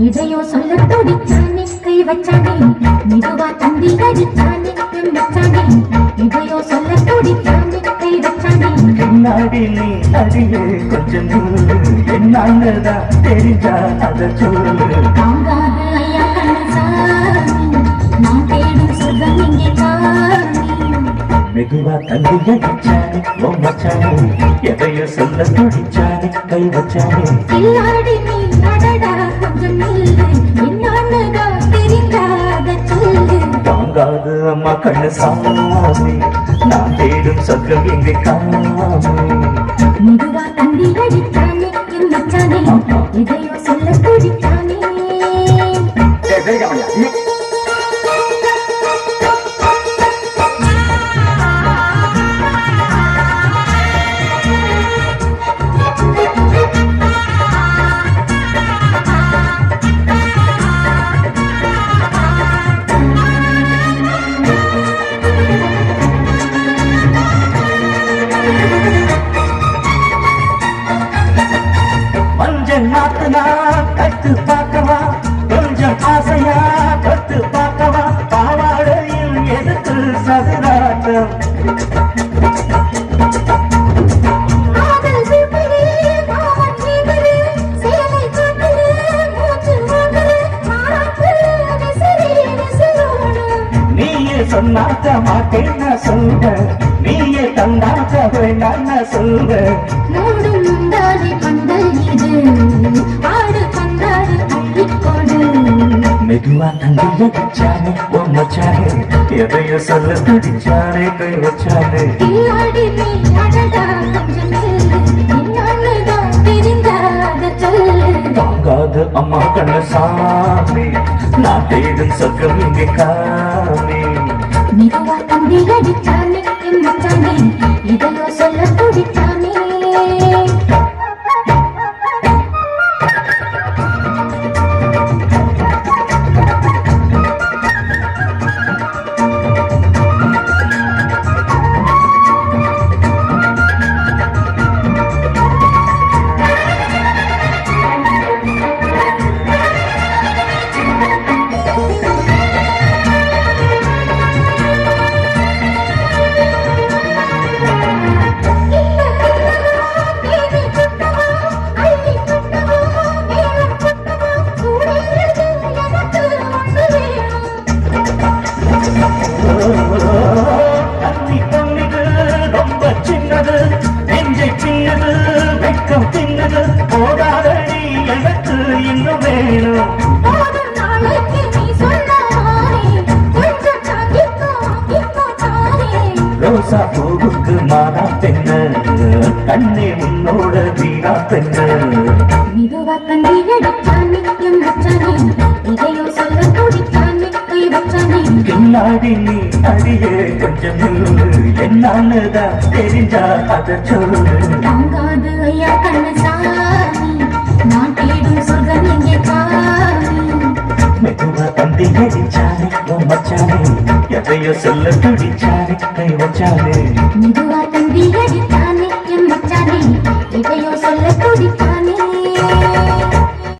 இதையோ சொல்ல துடிச்சானே கை வச்சானே மெதுவா தந்தி அடிச்சானே மச்சானே இதையோ சொல்ல துடிச்சானே கை வச்சானே பின்னாடி நீ அடியே கொஞ்சம் என்னதான் தெரிஞ்சா அத சொல்லு தாங்காது ஐயா கண்ணசாமி நான் தேடும் சுகம் இங்கே காணி மெதுவா தந்தி அடிச்சானே ஓ மச்சானே எதையோ சொல்ல துடிச்சானே கை வச்சானே பின்னாடி நீ அடடா கொஞ்சம் நில்லு என்னன்னுதா தெரிந்தாத சொல்லு தாங்காது அம்மா கண்ணசாமி நான் தேடும் சொர்க்கம் எங்கே காணி மெதுவா தந்தி அடிச்சானே மச்சானே இதையோ சொல்ல துடிச்சானே நாத்துனா கத்து பார்க்கவா கொஞ்சம் ஆசையா கத்து பார்க்கவா பாவாடையில் எதுக்கு சதுராட்டம் நீயே சொன்னாக்க மாட்டேன் சொல்ற நீயே தந்தாக்க வேண்டாம் சொல்ற மெதுவா தந்தி அடிச்சானே ஓ மச்சானே எதையோ சொல்ல துடிச்சானே கை வச்சானே தாங்காது அம்மா கண்ணசாமி நான் தேடும் சொர்க்கம் இங்கே காணி மெதுவா தந்தி அடிச்சானே மச்சானே இதையோ சொல்ல துடிச்சானே அத்தி பொண்ணுது ரொம்ப சின்னது நெஞ்சை சின்னது வெக்கம் சின்னது போதாதடி எனக்கு இன்னும் வேணும் ரோசா பூவுக்கு மாறா பெண்ண கண்ணே உன்னோட வீரா பெண்ண மெதுவா தந்தி அடிச்சானே மச்சானே இதையோ சொல்ல துடிச்சானே கை வச்சானே பின்னாடி நீ அடியே கொஞ்சம் என்னன்னுதான் தெரிஞ்சா அத சொல்லு தாங்காது ஐயா கண்ணசாமி நான் தேடும் சொர்க்கம் எங்கே காணி மெதுவா தந்தி அடிச்சானே ஓ மச்சானே எதையோ சொல்ல துடிச்சானே கை வச்சானே மெதுவா தந்தி அடிச்சானே மச்சானே இதையோ சொல்ல துடிச்சானே